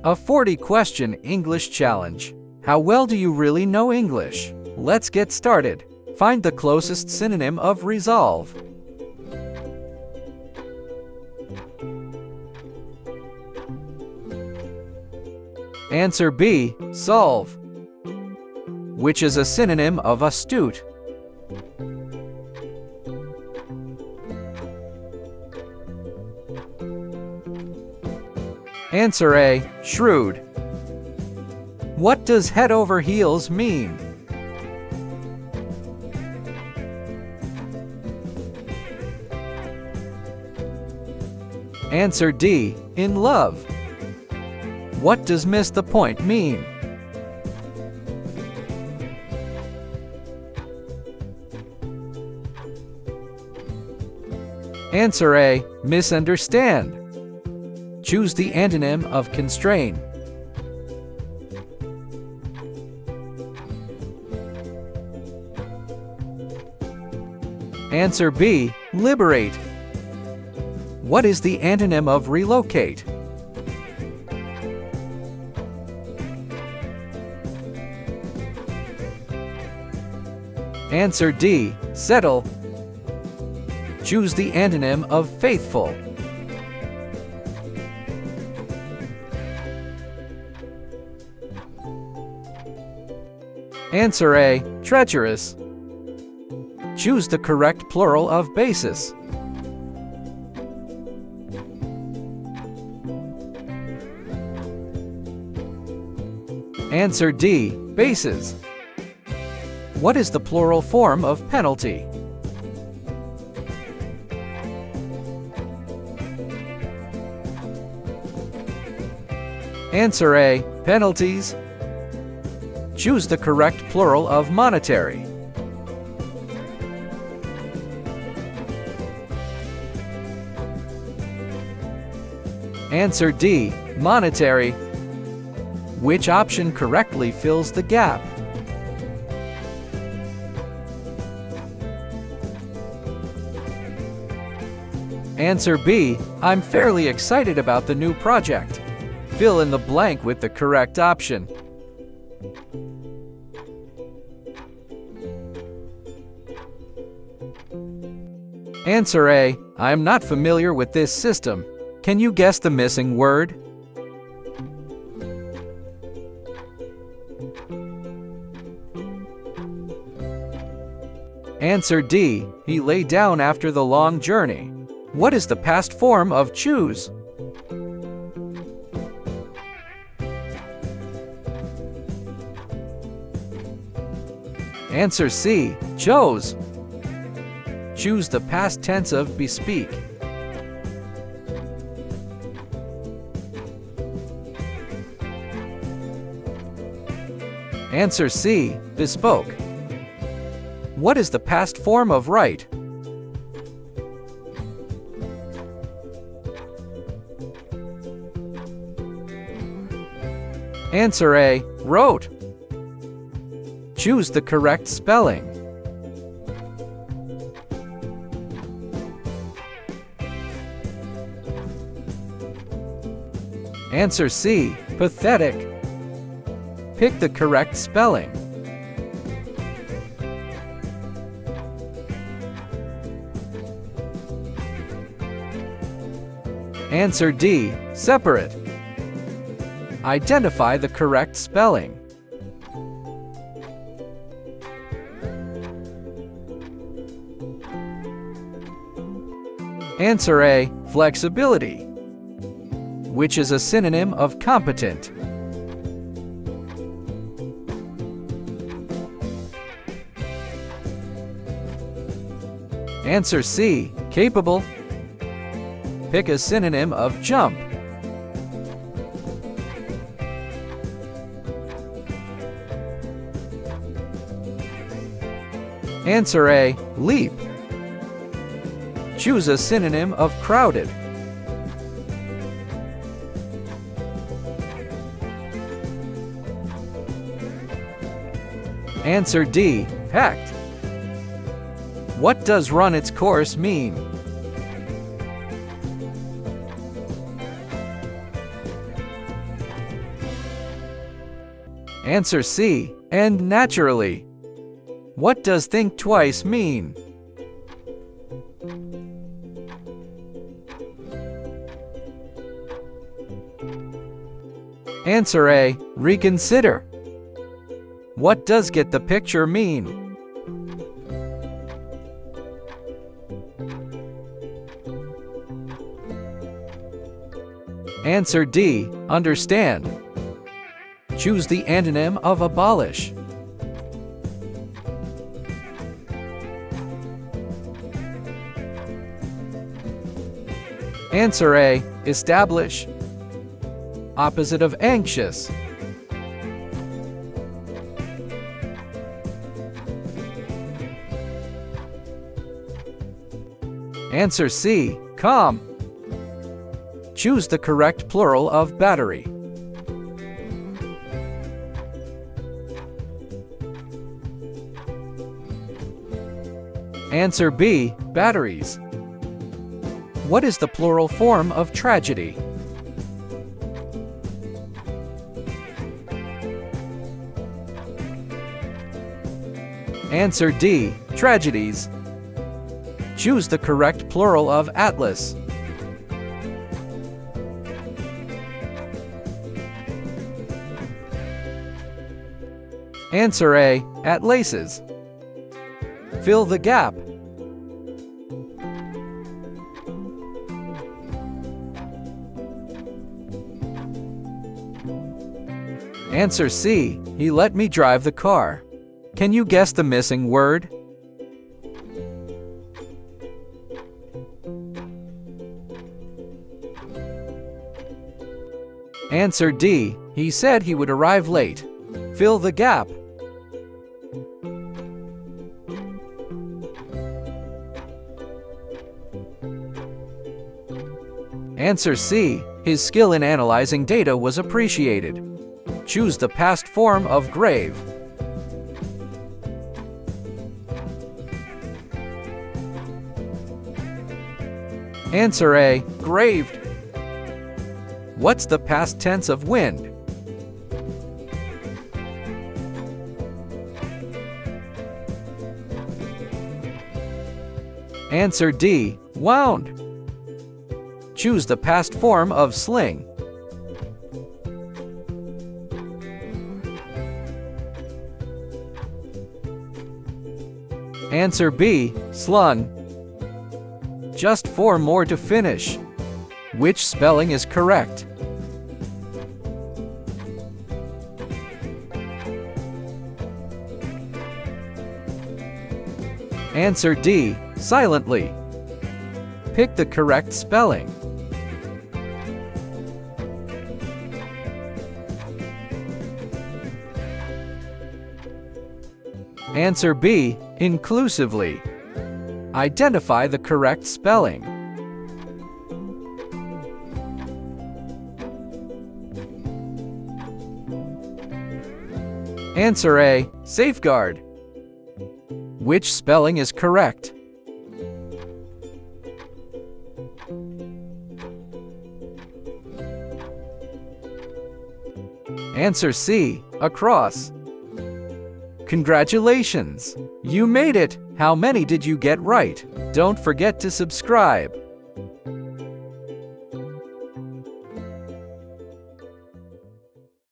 A 40-question English challenge. How well do you really know English? Let's get started. Find the closest synonym of resolve. Answer B, solve. Which is a synonym of astute? Answer A, shrewd. What does head over heels mean? Answer D, in love. What does miss the point mean? Answer A, misunderstand. Choose the antonym of constrain. Answer B, liberate. What is the antonym of relocate? Answer D, settle. Choose the antonym of faithful. Answer A, treacherous. Choose the correct plural of basis. Answer D, bases. What is the plural form of penalty? Answer A, penalties. Choose the correct plural of monetary. Answer D, monetary. Which option correctly fills the gap? Answer B, I'm fairly excited about the new project. Fill in the blank with the correct option. Answer A, I'm not familiar with this system. Can you guess the missing word? Answer D, he lay down after the long journey. What is the past form of choose? Answer C, chose. Choose the past tense of bespeak. Answer C, bespoke. What is the past form of write? Answer A, wrote. Choose the correct spelling. Answer C, pathetic. Pick the correct spelling. Answer D, separate. Identify the correct spelling. Answer A, flexibility. Which is a synonym of competent? Answer C, capable. Pick a synonym of jump. Answer A, leap. Choose a synonym of crowded. Answer D, packed. What does run its course mean? Answer C. And naturally. What does think twice mean? Answer A. Reconsider. What does get the picture mean? Answer D. Understand. Choose the antonym of abolish. Answer A. Establish. Opposite of anxious. Answer C. Calm. Choose the correct plural of battery. Answer B. Batteries. What is the plural form of tragedy? Answer D. Tragedies. Choose the correct plural of atlas. Answer A. Atlases. Fill the gap. Answer C. He let me drive the car. Can you guess the missing word? Answer D. He said he would arrive late. Fill the gap. Answer C. His skill in analyzing data was appreciated. Choose the past form of grave. Answer A. Graved. What's the past tense of wind? Answer D. Wound. Choose the past form of sling. Answer B. Slung. Just 4 more to finish. Which spelling is correct? Answer D. Silently. Pick the correct spelling. Answer B. Inclusively. Identify the correct spelling. Answer A. Safeguard. Which spelling is correct? Answer C. Across. Congratulations! You made it! How many did you get right? Don't forget to subscribe.